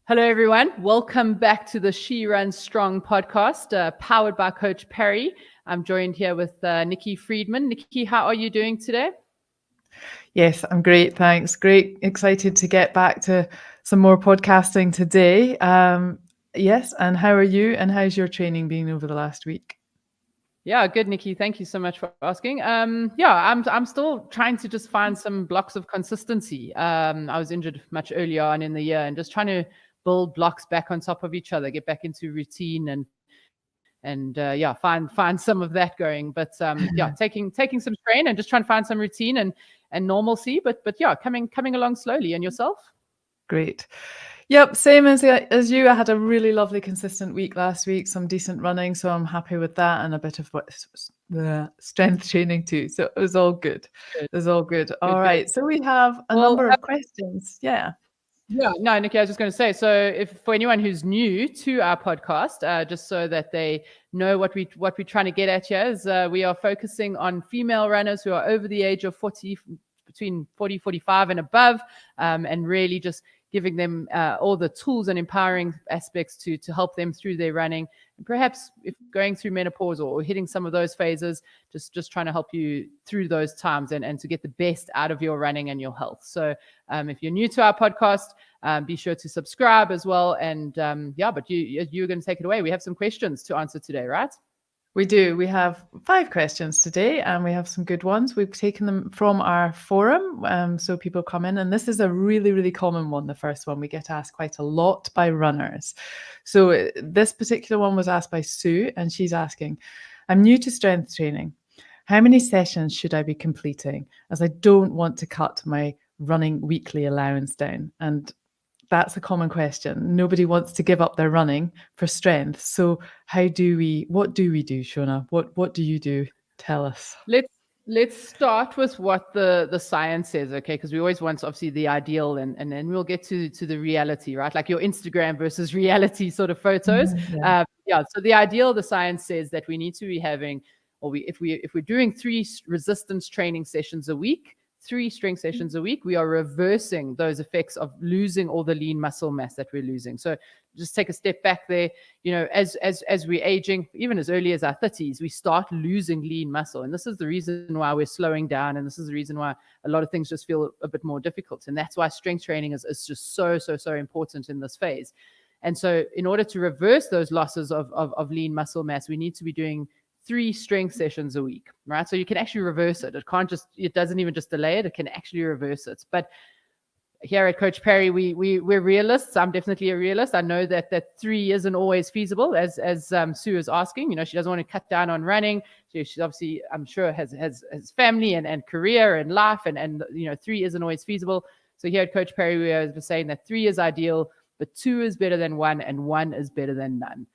Hello, everyone. Welcome back to the She Runs Strong podcast, powered by Coach Perry. I'm joined here with Nikki Friedman. Nikki, how are you doing today? Yes, I'm great. Thanks. Great. Excited to get back to some more podcasting today. Yes. And how are you? And how's your training been over the last week? Yeah, good, Nikki. Thank you so much for asking. I'm still trying to just find some blocks of consistency. I was injured much earlier on in the year, and just trying to build blocks back on top of each other, get back into routine, and find some of that going. But taking some strain and just trying to find some routine and normalcy. But yeah, coming along slowly. And yourself? Great. Yep, same as you. I had a really lovely, consistent week last week, some decent running, so I'm happy with that, and a bit of the strength training too. So it was all good. Good, It was all good. All good, good. right. So we have a Well, number of questions. Yeah. yeah, no, Nikki, I was just going to say, so if for anyone who's new to our podcast, just so that they know what we're trying to get at here is we are focusing on female runners who are over the age of 40, between 40, 45 and above, and really just giving them all the tools and empowering aspects to help them through their running. And perhaps if going through menopause or hitting some of those phases, just trying to help you through those times and to get the best out of your running and your health. So if you're new to our podcast, be sure to subscribe as well. And but you're going to take it away. We have some questions to answer today, right? We do. We have 5 questions today, and we have some good ones. We've taken them from our forum, so people come in, and this is a really, really common one. The first one we get asked quite a lot by runners. So this particular one was asked by Sue, and she's asking, I'm new to strength training. How many sessions should I be completing, as I don't want to cut my running weekly allowance down? And that's a common question. Nobody wants to give up their running for strength. So what do we do, Shona? What do you do? Tell us. Let's start with what the science says, okay? Because we always want obviously the ideal, and then we'll get to the reality, right? Like your Instagram versus reality sort of photos. So the ideal, the science says that we need to be having, if we're doing 3 resistance training sessions a week, 3 strength sessions a week, we are reversing those effects of losing all the lean muscle mass that we're losing. So just take a step back there. You know, as we're aging, even as early as our 30s, we start losing lean muscle. And this is the reason why we're slowing down. And this is the reason why a lot of things just feel a bit more difficult. And that's why strength training is just so important in this phase. And so in order to reverse those losses of lean muscle mass, we need to be doing 3 strength sessions a week, right? So you can actually reverse it. It doesn't even just delay it. It can actually reverse it. But here at Coach Perry, we're realists. I'm definitely a realist. I know that 3 isn't always feasible, as Sue is asking. You know, she doesn't want to cut down on running. She's obviously, I'm sure, has family and career and life, and 3 isn't always feasible. So here at Coach Perry, we are saying that 3 is ideal, but 2 is better than 1, and 1 is better than none.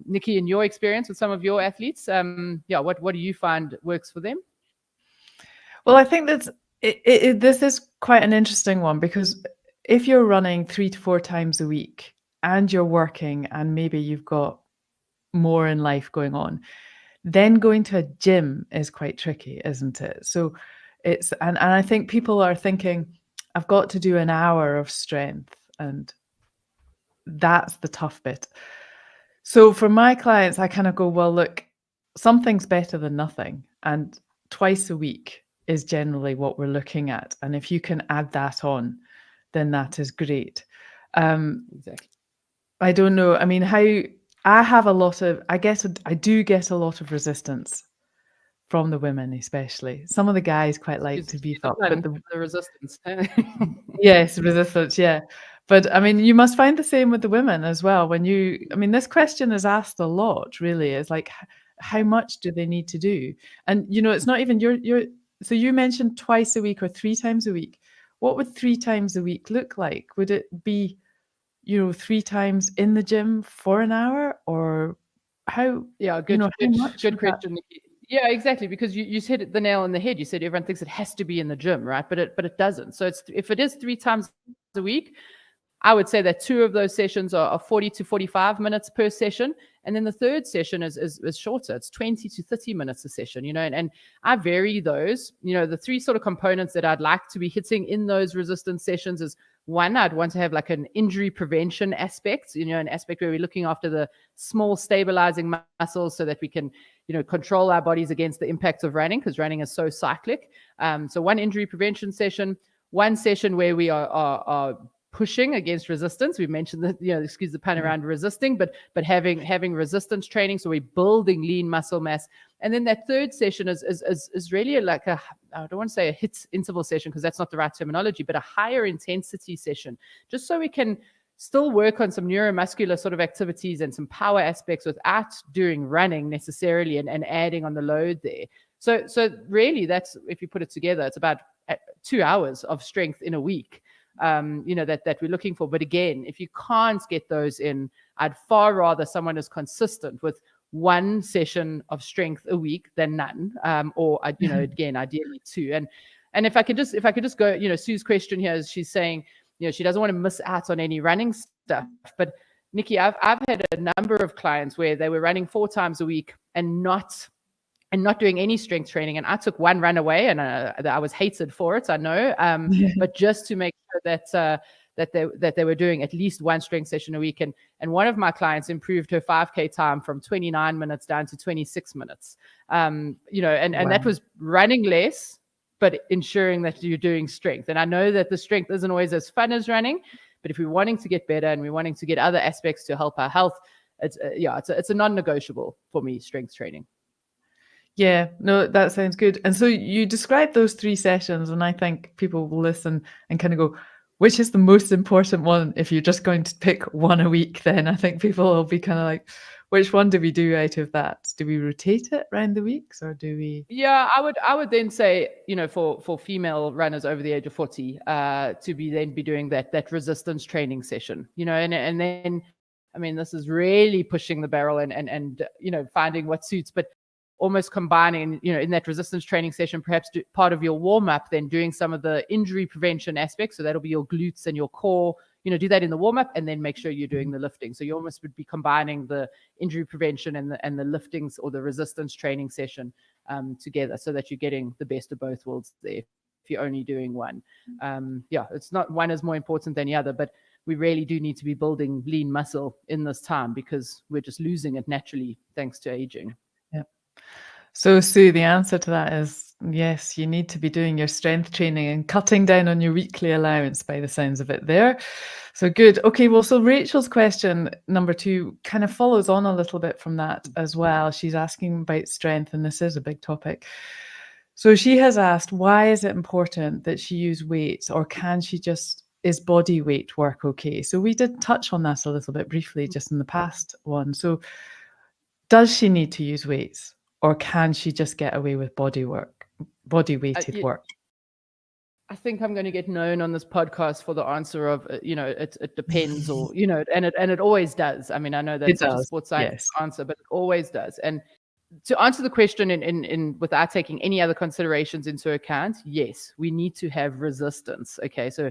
Nikki, in your experience with some of your athletes, what do you find works for them? Well, I think this is quite an interesting one, because if you're running 3 to 4 times a week and you're working and maybe you've got more in life going on, then going to a gym is quite tricky, isn't it? So and I think people are thinking, I've got to do an hour of strength, and that's the tough bit. So for my clients, I kind of go, well, look, something's better than nothing. And twice a week is generally what we're looking at. And if you can add that on, then that is great. Exactly. I don't know. I mean, I do get a lot of resistance from the women, especially. Some of the guys quite like to beef up. But the resistance. Yes, resistance, yeah. But I mean, you must find the same with the women as well. This question is asked a lot, really. It's like, how much do they need to do? And, it's not even so you mentioned twice a week or 3 times a week. What would 3 times a week look like? Would it be, 3 times in the gym for an hour, or how? Yeah, good question, Nikki. Yeah, exactly. Because you hit the nail on the head. You said everyone thinks it has to be in the gym, right? But it doesn't. So if it is 3 times a week, I would say that 2 of those sessions are 40 to 45 minutes per session. And then the third session is shorter. It's 20 to 30 minutes a session, and I vary those. The 3 sort of components that I'd like to be hitting in those resistance sessions is One, I'd want to have like an injury prevention aspect, an aspect where we're looking after the small stabilizing muscles so that we can, control our bodies against the impacts of running, because running is so cyclic. So one injury prevention session, one session where we are pushing against resistance. We mentioned that, excuse the pun around resisting, but having resistance training. So we're building lean muscle mass. And then that third session is really like I don't want to say a HIIT interval session, because that's not the right terminology, but a higher intensity session, just so we can still work on some neuromuscular sort of activities and some power aspects without doing running necessarily and adding on the load there. So really, that's, if you put it together, it's about 2 hours of strength in a week. That we're looking for. But again, if you can't get those in, I'd far rather someone is consistent with one session of strength a week than none, or again, ideally two. And if I could just go, Sue's question here is, she's saying, she doesn't want to miss out on any running stuff. But Nikki, I've had a number of clients where they were running 4 times a week and not doing any strength training. And I took one run away, and I was hated for it, I know. But just to make sure that they were doing at least one strength session a week. And one of my clients improved her 5K time from 29 minutes down to 26 minutes. And that was running less, but ensuring that you're doing strength. And I know that the strength isn't always as fun as running, but if we're wanting to get better and we're wanting to get other aspects to help our health, it's a non-negotiable for me, strength training. Yeah, no, that sounds good. And so you described those 3 sessions, and I think people will listen and kind of go, which is the most important one? If you're just going to pick one a week, then I think people will be kind of like, which one do we do out of that? Do we rotate it around the weeks, or do we? Yeah, I would then say, for female runners over the age of 40, to be doing that resistance training session, and then, I mean, this is really pushing the barrel and finding what suits, but almost combining, in that resistance training session, perhaps part of your warm up, then doing some of the injury prevention aspects. So that'll be your glutes and your core, do that in the warm up, and then make sure you're doing the lifting. So you almost would be combining the injury prevention and the liftings or the resistance training session together, so that you're getting the best of both worlds there. If you're only doing one, it's not one is more important than the other, but we really do need to be building lean muscle in this time, because we're just losing it naturally thanks to aging. So, Sue, the answer to that is yes, you need to be doing your strength training and cutting down on your weekly allowance, by the sounds of it there. So good. Okay, well, so Rachel's question, number 2, kind of follows on a little bit from that as well. She's asking about strength, and this is a big topic. So she has asked, why is it important that she use weights, or can she just, is body weight work okay? So we did touch on that a little bit briefly just in the past one. So does she need to use weights, or can she just get away with body weighted work? I think I'm going to get known on this podcast for the answer of, it depends, or, and it always does. I mean, I know that's a sports science answer, but it always does. And to answer the question in without taking any other considerations into account, yes, we need to have resistance. Okay, so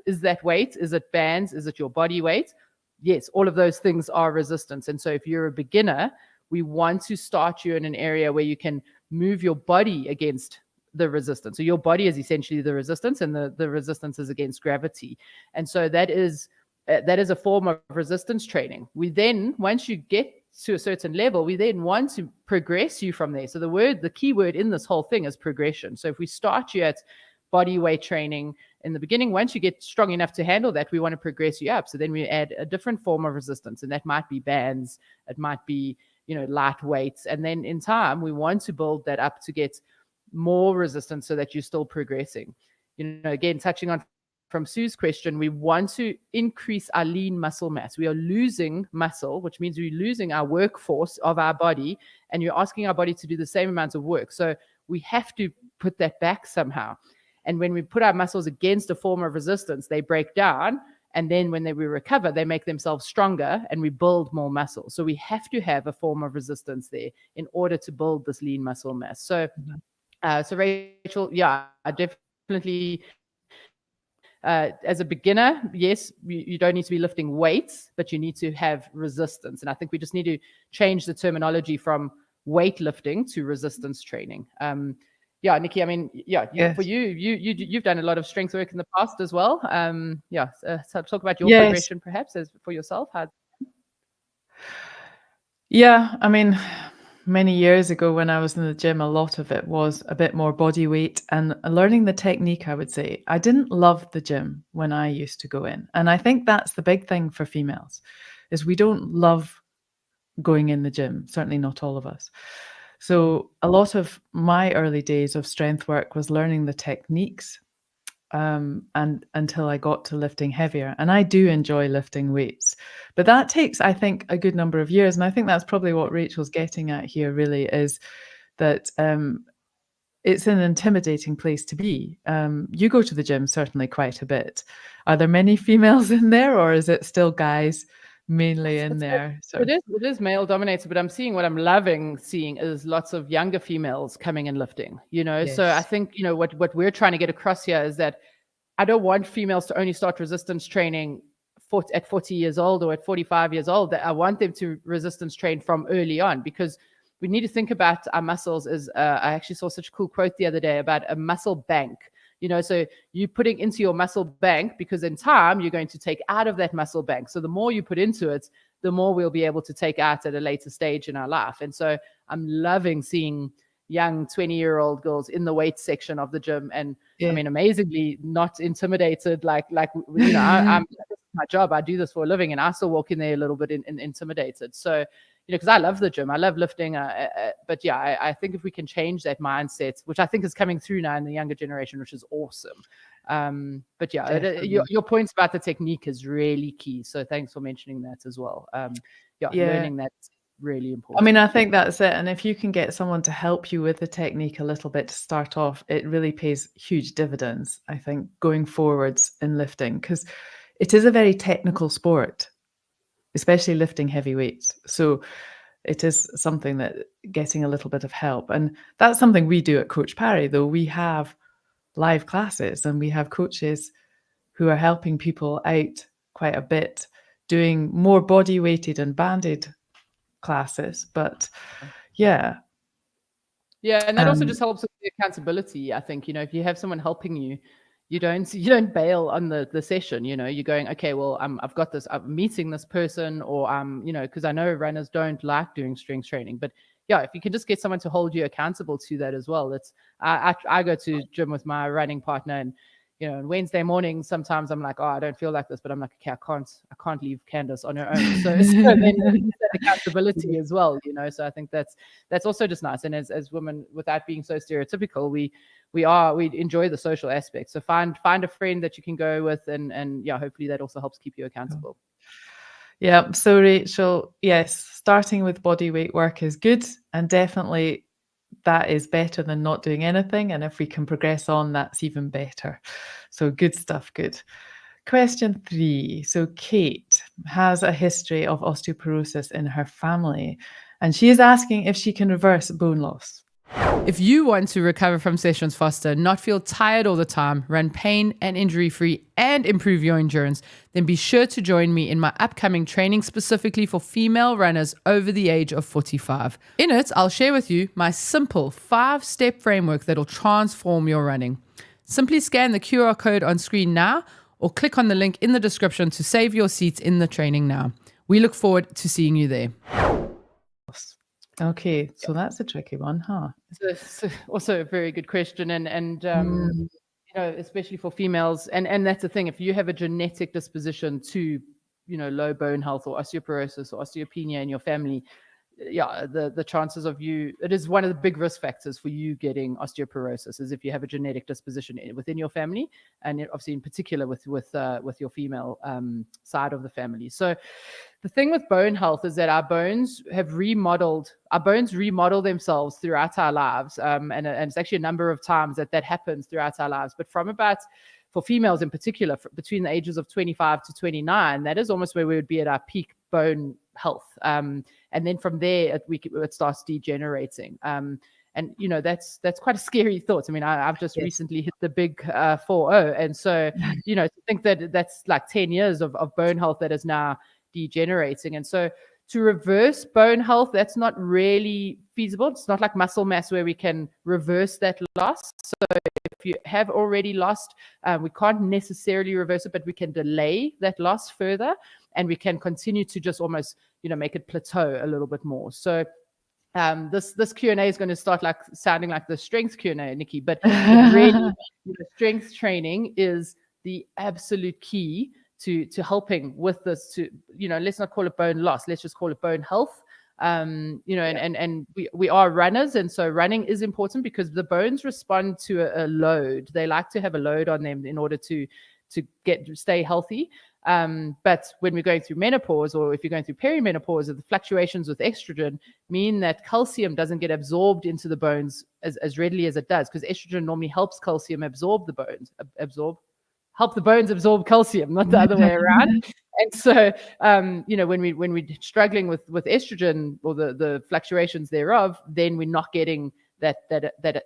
is that weight? Is it bands? Is it your body weight? Yes, all of those things are resistance. And so if you're a beginner, we want to start you in an area where you can move your body against the resistance. So your body is essentially the resistance, and the resistance is against gravity. And so that is a form of resistance training. We then, once you get to a certain level, we then want to progress you from there. So the key word in this whole thing is progression. So if we start you at body weight training in the beginning, once you get strong enough to handle that, we want to progress you up. So then we add a different form of resistance, and that might be bands, it might be light weights. And then in time, we want to build that up to get more resistance so that you're still progressing. Again, touching on from Sue's question, we want to increase our lean muscle mass. We are losing muscle, which means we're losing our workforce of our body, and you're asking our body to do the same amount of work. So we have to put that back somehow. And when we put our muscles against a form of resistance, they break down. And then when we recover, they make themselves stronger, and we build more muscle. So we have to have a form of resistance there in order to build this lean muscle mass. So, so Rachel, I definitely, as a beginner, yes, you don't need to be lifting weights, but you need to have resistance. And I think we just need to change the terminology from weightlifting to resistance training. Yeah, Nikki, I mean, yeah, Yes. you've done a lot of strength work in the past as well. So talk about your Yes. progression perhaps as for yourself. Yeah, I mean, many years ago when I was in the gym, a lot of it was a bit more body weight and learning the technique, I would say. I didn't love the gym when I used to go in. And I think that's the big thing for females is we don't love going in the gym, certainly not all of us. So a lot of my early days of strength work was learning the techniques and until I got to lifting heavier. And I do enjoy lifting weights, but that takes, I think, a good number of years. And I think that's probably what Rachel's getting at here, really, is that it's an intimidating place to be. You go to the gym certainly quite a bit. Are there many females in there, or is it still guys mainly in there? It is male dominated, but what I'm loving seeing is lots of younger females coming and lifting, So I Yes. think, what we're trying to get across here is that I don't want females to only start resistance training at 40 years old or at 45 years old. That I want them to resistance train from early on, because we need to think about our muscles as I actually saw such a cool quote the other day about a muscle bank. So you're putting into your muscle bank because in time you're going to take out of that muscle bank. So the more you put into it, the more we'll be able to take out at a later stage in our life. And so I'm loving seeing young 20-year-old girls in the weight section of the gym, and I mean, amazingly not intimidated. Like I'm my job. I do this for a living, and I still walk in there a little bit intimidated. So, because I love the gym, I love lifting. But yeah, I think if we can change that mindset, which I think is coming through now in the younger generation, which is awesome. But yeah, your points about the technique is really key. So thanks for mentioning that as well. Learning that's really important. I mean, I think that's it. And if you can get someone to help you with the technique a little bit to start off, it really pays huge dividends, I think, going forwards in lifting, because it is a very technical sport, especially lifting heavy weights. So it is something that getting a little bit of help. And that's something we do at Coach Parry, though. We have live classes and we have coaches who are helping people out quite a bit, doing more body weighted and banded classes. But yeah. Yeah, and that also just helps with the accountability. I think, if you have someone helping you, you don't bail on the session. You're going, okay, well, I've got this, I'm meeting this person, or because I know runners don't like doing strength training, but yeah, if you can just get someone to hold you accountable to that as well. I go to gym with my running partner, and on Wednesday morning, sometimes I'm like, oh, I don't feel like this, but I'm like, okay, I can't leave Candace on her own. So then that accountability as well, So I think that's also just nice. And as women, without being so stereotypical, we enjoy the social aspect. So find a friend that you can go with, and yeah, hopefully that also helps keep you accountable. Yeah. So Rachel, yes, starting with body weight work is good, and definitely that is better than not doing anything. And if we can progress on, that's even better. So good stuff. Good. Question 3. So Kate has a history of osteoporosis in her family, and she is asking if she can reverse bone loss. If you want to recover from sessions faster, not feel tired all the time, run pain and injury free, and improve your endurance, then be sure to join me in my upcoming training specifically for female runners over the age of 45. In it, I'll share with you my simple 5-step framework that will transform your running. Simply scan the QR code on screen now, or click on the link in the description to save your seats in the training now. We look forward to seeing you there. Okay, so that's a tricky one, huh? It's also a very good question, and especially for females, and that's the thing. If you have a genetic disposition to, low bone health or osteoporosis or osteopenia in your family, yeah, the chances of it is one of the big risk factors for you getting osteoporosis is if you have a genetic disposition within your family, and obviously in particular with your female side of the family. So the thing with bone health is that our bones remodel themselves throughout our lives, and it's actually a number of times that happens throughout our lives. But for females in particular, between the ages of 25 to 29, that is almost where we would be at our peak bone health. And then from there, it starts degenerating. And that's quite a scary thought. I mean, I've just recently hit the big 40, and so to think that that's like 10 years of bone health that is now degenerating. And so To reverse bone health, that's not really feasible. It's not like muscle mass where we can reverse that loss. So if you have already lost, we can't necessarily reverse it, but we can delay that loss further, and we can continue to just almost, make it plateau a little bit more. So this Q&A is going to start like sounding like the strength Q&A, Nikki, but really, strength training is the absolute key to helping with this. To let's not call it bone loss, let's just call it bone health. And we are runners, and so running is important because the bones respond to a load. They like to have a load on them in order to stay healthy. But when we're going through menopause, or if you're going through perimenopause, the fluctuations with estrogen mean that calcium doesn't get absorbed into the bones as readily as it does, because estrogen normally helps calcium help the bones absorb calcium, not the other way around. And so, when we're struggling with estrogen or the fluctuations thereof, then we're not getting that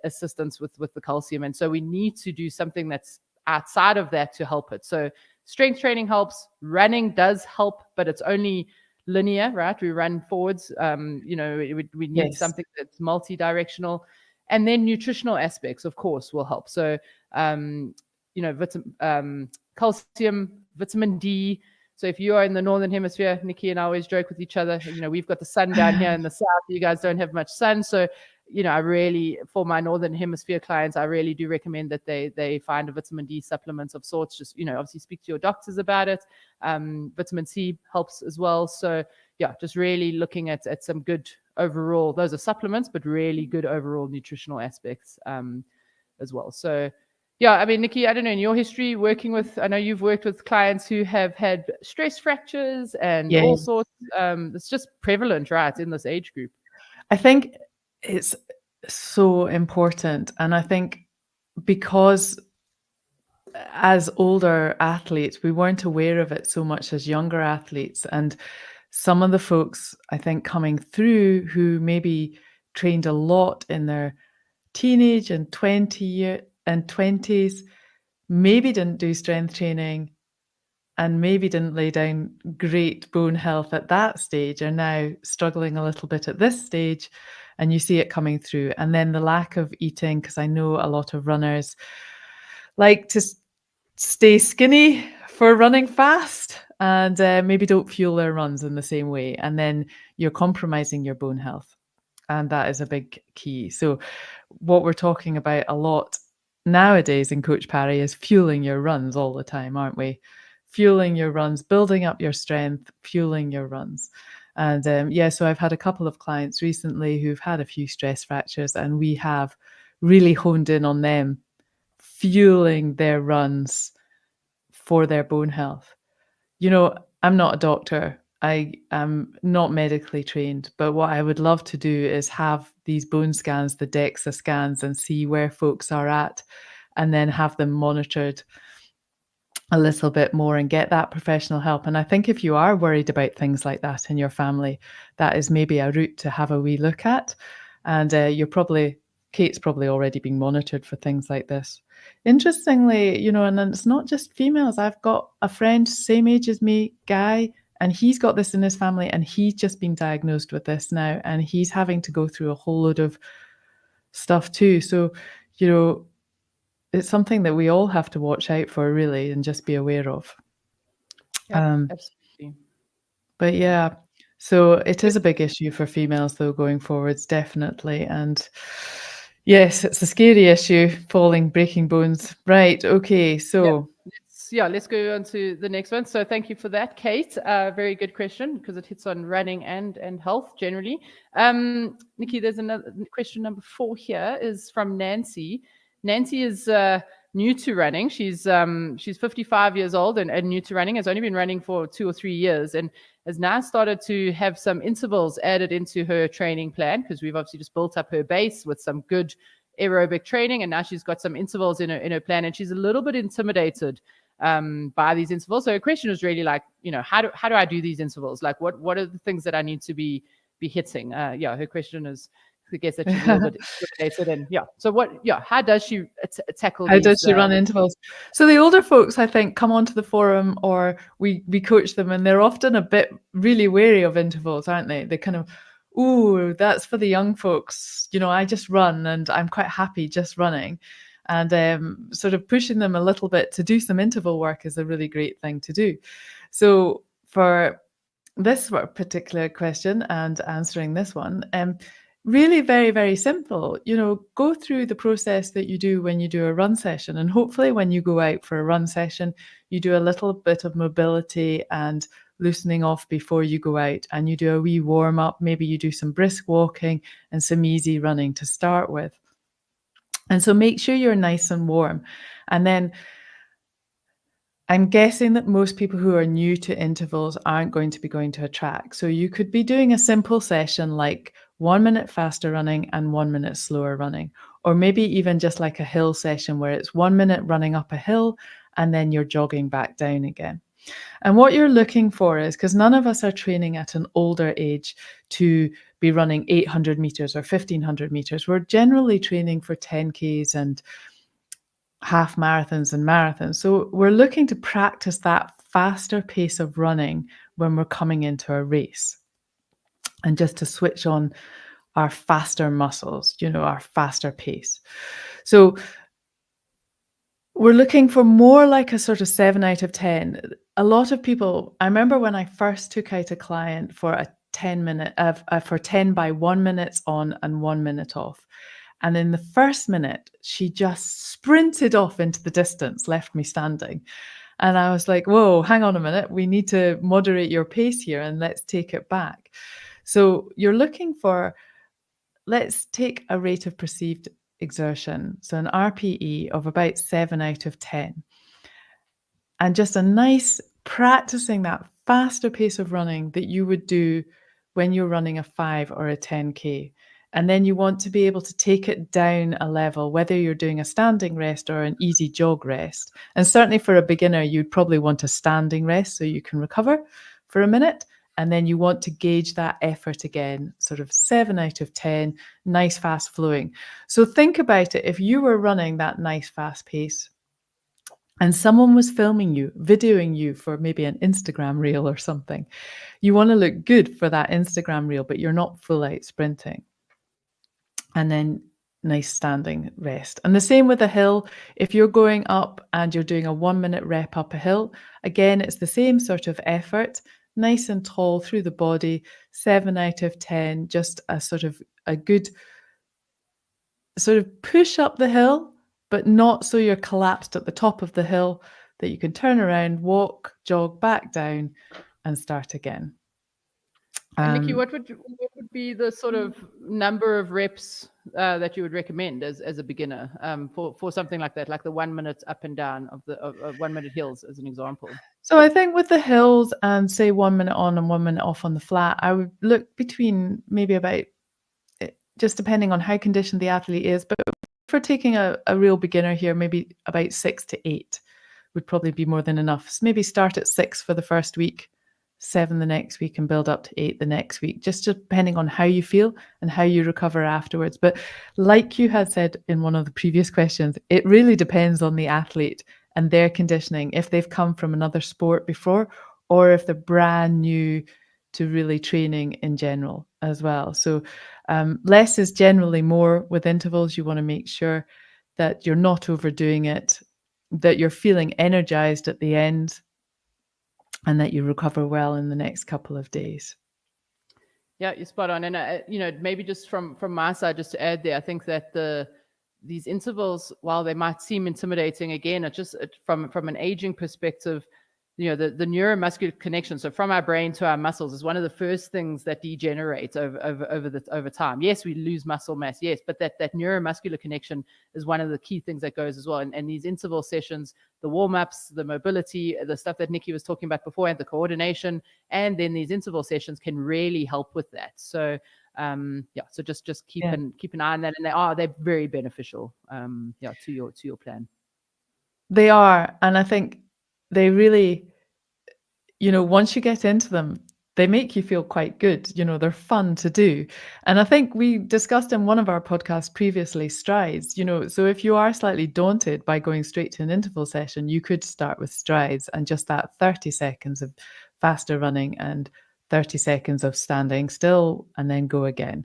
assistance with the calcium. And so we need to do something that's outside of that to help it. So strength training helps, running does help, but it's only linear, right? We run forwards. We need something that's multi-directional. And then nutritional aspects, of course, will help. So, calcium, vitamin D. So if you are in the Northern Hemisphere, Nikki and I always joke with each other, we've got the sun down here in the South. You guys don't have much sun. So, I really, for my Northern Hemisphere clients, I really do recommend that they find a vitamin D supplement of sorts. Just, obviously speak to your doctors about it. Vitamin C helps as well. So yeah, just really looking at some good overall, those are supplements, but really good overall nutritional aspects as well. So yeah, I mean, Nikki, I don't know, in your history working with, I know you've worked with clients who have had stress fractures and all sorts. It's just prevalent, right, in this age group. I think it's so important. And I think because as older athletes, we weren't aware of it so much as younger athletes. And some of the folks, I think, coming through who maybe trained a lot in their teenage and 20s, maybe didn't do strength training and maybe didn't lay down great bone health at that stage, are now struggling a little bit at this stage, and you see it coming through. And then the lack of eating, because I know a lot of runners like to stay skinny for running fast and maybe don't fuel their runs in the same way. And then you're compromising your bone health. And that is a big key. So what we're talking about a lot nowadays in Coach Parry is fueling your runs all the time, aren't we? Fueling your runs, building up your strength, fueling your runs. And so I've had a couple of clients recently who've had a few stress fractures, and we have really honed in on them fueling their runs for their bone health. I'm not a doctor. I am not medically trained, but what I would love to do is have these bone scans, the DEXA scans, and see where folks are at, and then have them monitored a little bit more and get that professional help. And I think if you are worried about things like that in your family, that is maybe a route to have a wee look at. And Kate's probably already being monitored for things like this. Interestingly, and it's not just females. I've got a friend, same age as me, Guy, and he's got this in his family, and he's just been diagnosed with this now, and he's having to go through a whole load of stuff too. So, it's something that we all have to watch out for, really, and just be aware of. Yeah, absolutely. But yeah, so it is a big issue for females, though, going forwards, definitely. And yes, it's a scary issue, breaking bones. Right, okay, so... Let's go on to the next one. So thank you for that, Kate. Very good question, because it hits on running and health generally. Nikki, there's another question, number 4 here, is from Nancy. Nancy is new to running. She's 55 years old and new to running, has only been running for 2 or 3 years, and has now started to have some intervals added into her training plan, because we've obviously just built up her base with some good aerobic training, and now she's got some intervals in her plan, and she's a little bit intimidated by these intervals. So her question was really like, how do I do these intervals? Like, what are the things that I need to be hitting? Her question is guess that she's a little bit intimidated. And how does she tackle How does these? she run intervals? So the older folks, I think, come onto the forum or we coach them, and they're often a bit really wary of intervals, aren't they? They kind of, ooh, that's for the young folks. I just run and I'm quite happy just running. And sort of pushing them a little bit to do some interval work is a really great thing to do. So for this particular question and answering this one, really very, very simple. Go through the process that you do when you do a run session. And hopefully when you go out for a run session, you do a little bit of mobility and loosening off before you go out, and you do a wee warm up. Maybe you do some brisk walking and some easy running to start with. And so make sure you're nice and warm. And then I'm guessing that most people who are new to intervals aren't going to be going to a track. So you could be doing a simple session like 1 minute faster running and 1 minute slower running, or maybe even just like a hill session where it's 1 minute running up a hill and then you're jogging back down again. And what you're looking for is, because none of us are training at an older age to be running 800 meters or 1500 meters. We're generally training for 10Ks and half marathons and marathons. So we're looking to practice that faster pace of running when we're coming into a race, and just to switch on our faster muscles, our faster pace. So we're looking for more like a sort of 7 out of 10. A lot of people, I remember when I first took out a client for a 10 for 10 by 1 minute on and 1 minute off. And in the first minute, she just sprinted off into the distance, left me standing. And I was like, whoa, hang on a minute. We need to moderate your pace here and let's take it back. So you're looking for, let's take a rate of perceived exertion. So an RPE of about 7 out of 10. And just a nice practicing that faster pace of running that you would do when you're running a 5 or a 10K. And then you want to be able to take it down a level, whether you're doing a standing rest or an easy jog rest. And certainly for a beginner, you'd probably want a standing rest so you can recover for a minute. And then you want to gauge that effort again, sort of 7 out of 10, nice, fast flowing. So think about it. If you were running that nice, fast pace and someone was filming you, videoing you for maybe an Instagram reel or something, you want to look good for that Instagram reel, but you're not full out sprinting. And then nice standing rest. And the same with a hill. If you're going up and you're doing a 1 minute rep up a hill, again, it's the same sort of effort, nice and tall through the body, 7 out of 10, just a sort of a good sort of push up the hill, but not so you're collapsed at the top of the hill, that you can turn around, walk, jog back down and start again. And Nikki, what would be the sort of number of reps that you would recommend as a beginner for something like that, like the 1 minute up and down of the 1 minute hills as an example? So I think with the hills and say 1 minute on and 1 minute off on the flat, I would look between maybe about, just depending on how conditioned the athlete is, but for taking a real beginner here, maybe about 6 to 8 would probably be more than enough. So maybe start at 6 for the first week, 7 the next week, and build up to 8 the next week, just depending on how you feel and how you recover afterwards. But like you had said in one of the previous questions, it really depends on the athlete and their conditioning, if they've come from another sport before or if they're brand new to really training in general as well. So less is generally more with intervals. You want to make sure that you're not overdoing it, that you're feeling energized at the end, and that you recover well in the next couple of days. Yeah, you're spot on. And maybe just from my side, just to add there, I think that these intervals, while they might seem intimidating, again, from an aging perspective, the neuromuscular connection, so from our brain to our muscles, is one of the first things that degenerates over time. Yes, we lose muscle mass, yes, but that neuromuscular connection is one of the key things that goes as well. And these interval sessions, the warm-ups, the mobility, the stuff that Nikki was talking about before, and the coordination, and then these interval sessions can really help with that. So so just keep an eye on that, and they're very beneficial to your plan. They are, and I think they really, once you get into them, they make you feel quite good. They're fun to do. And I think we discussed in one of our podcasts previously, strides, so if you are slightly daunted by going straight to an interval session, you could start with strides and just that 30 seconds of faster running and 30 seconds of standing still, and then go again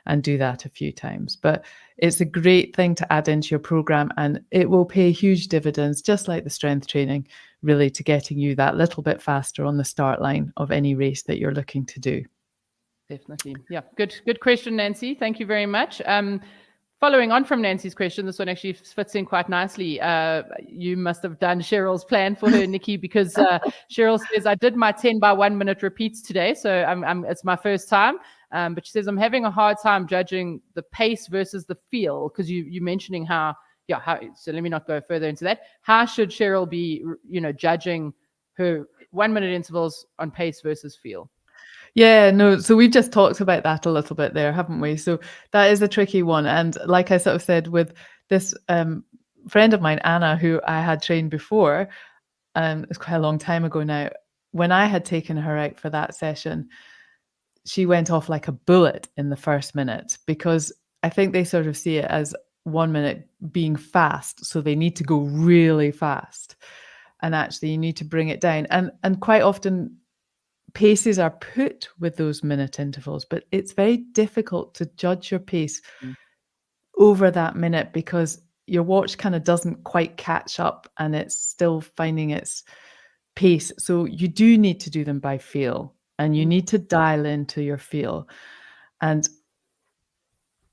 and do that a few times. But it's a great thing to add into your program, and it will pay huge dividends, just like the strength training, really, to getting you that little bit faster on the start line of any race that you're looking to do. Definitely. Yeah. Good question, Nancy. Thank you very much. Following on from Nancy's question, this one actually fits in quite nicely. You must have done Cheryl's plan for her, Nikki, because Cheryl says, I did my 10 by 1 minute repeats today. So it's my first time. But she says, I'm having a hard time judging the pace versus the feel, because you mentioning how, so let me not go further into that. How should Cheryl be, judging her 1 minute intervals on pace versus feel? Yeah, no, so we've just talked about that a little bit there, haven't we? So that is a tricky one. And like I sort of said, with this friend of mine, Anna, who I had trained before, it's quite a long time ago now, when I had taken her out for that session, she went off like a bullet in the first minute, because I think they sort of see it as 1 minute being fast. So they need to go really fast. And actually you need to bring it down. And quite often paces are put with those minute intervals, but it's very difficult to judge your pace over that minute, because your watch kind of doesn't quite catch up and it's still finding its pace. So you do need to do them by feel, and you need to dial into your feel. And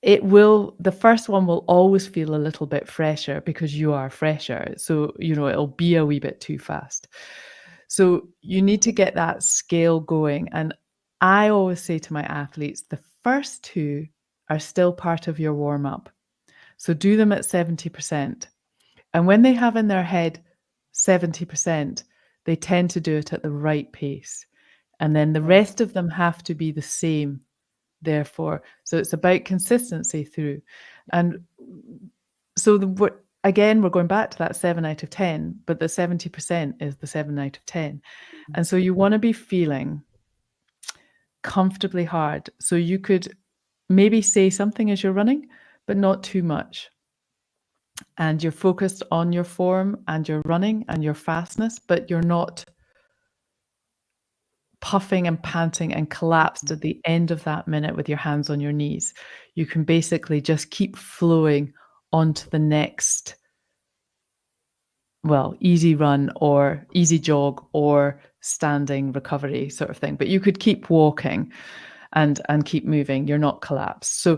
the first one will always feel a little bit fresher because you are fresher. So, it'll be a wee bit too fast. So you need to get that scale going. And I always say to my athletes, the first two are still part of your warm up. So do them at 70%. And when they have in their head 70%, they tend to do it at the right pace. And then the rest of them have to be the same, therefore. So it's about consistency through. And so again, we're going back to that 7 out of 10, but the 70% is the 7 out of 10. And so you want to be feeling comfortably hard. So you could maybe say something as you're running, but not too much. And you're focused on your form and your running and your fastness, but you're not puffing and panting and collapsed at the end of that minute with your hands on your knees. You can basically just keep flowing onto the next, easy run or easy jog or standing recovery sort of thing. But you could keep walking and keep moving. You're not collapsed. So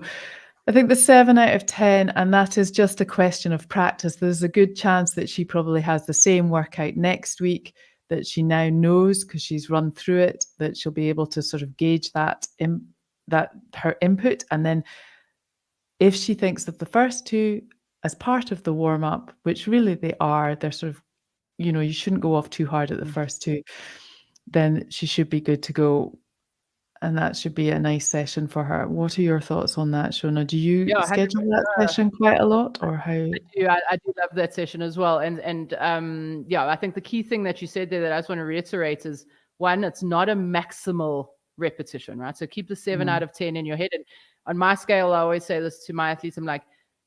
I think the 7 out of 10, and that is just a question of practice. There's a good chance that she probably has the same workout next week that she now knows, because she's run through it, that she'll be able to sort of gauge that her input. And then if she thinks of the first two as part of the warm up, which really they're sort of, you shouldn't go off too hard at the first two, then she should be good to go. And that should be a nice session for her. What are your thoughts on that, Shona? Do you schedule that session quite a lot, or how? I do love that session as well. And I think the key thing that you said there that I just want to reiterate is, one, it's not a maximal repetition, right? So keep the 7 out of 10 in your head. And on my scale, I always say this to my athletes. I'm like,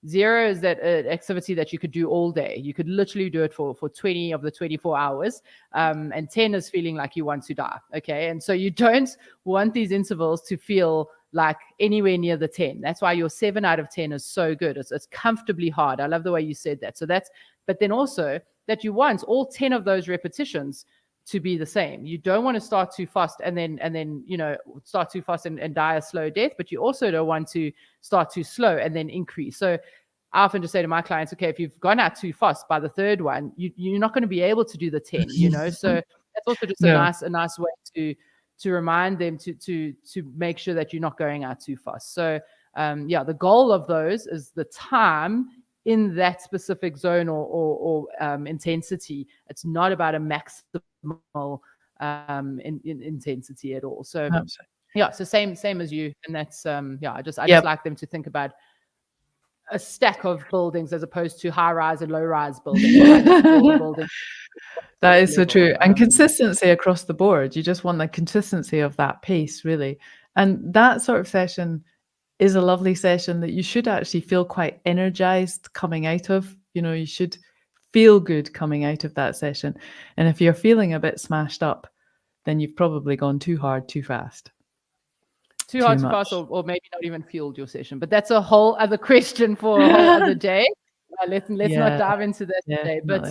0 is that activity that you could do all day. You could literally do it for 20 of the 24 hours. And 10 is feeling like you want to die. Okay. And so you don't want these intervals to feel like anywhere near the 10. That's why your 7 out of 10 is so good. It's comfortably hard. I love the way you said that. But then also that you want all 10 of those repetitions to be the same. You don't want to start too fast and then start too fast and die a slow death, but you also don't want to start too slow and then increase. So I often just say to my clients, okay, if you've gone out too fast by the third one, you're not going to be able to do the 10, so that's also just a nice way to remind them to make sure that you're not going out too fast. So the goal of those is the time in that specific zone or intensity. It's not about a maximal intensity at all. So so same as you. And that's I just like them to think about a stack of buildings as opposed to high rise and low rise buildings. Building. That is so level. true. And consistency across the board. You just want the consistency of that pace, really. And that sort of session is a lovely session that you should actually feel quite energized coming out of. You know, you should feel good coming out of that session. And if you're feeling a bit smashed up, then you've probably gone too hard, too fast. Too hard, too fast, or maybe not even fueled your session. But that's a whole other question for a whole other day. Let's not dive into that today. But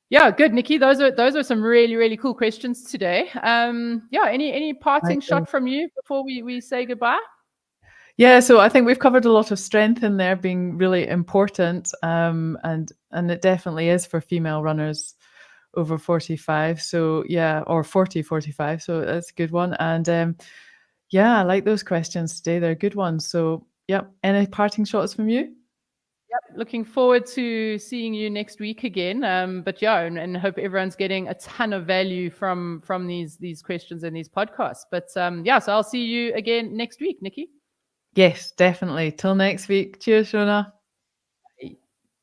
yeah, good, Nikki. Those are some really, really cool questions today. Yeah, any parting shot from you before we say goodbye? Yeah, so I think we've covered a lot of strength in there being really important, and it definitely is for female runners over 45. So yeah, or 40, 45. So that's a good one. And yeah, I like those questions today. They're good ones. So yep. Any parting shots from you? Yep. Looking forward to seeing you next week again. But yeah, and hope everyone's getting a ton of value from these questions and these podcasts. But yeah, so I'll see you again next week, Nikki. Yes, definitely. Till next week. Cheers, Shona.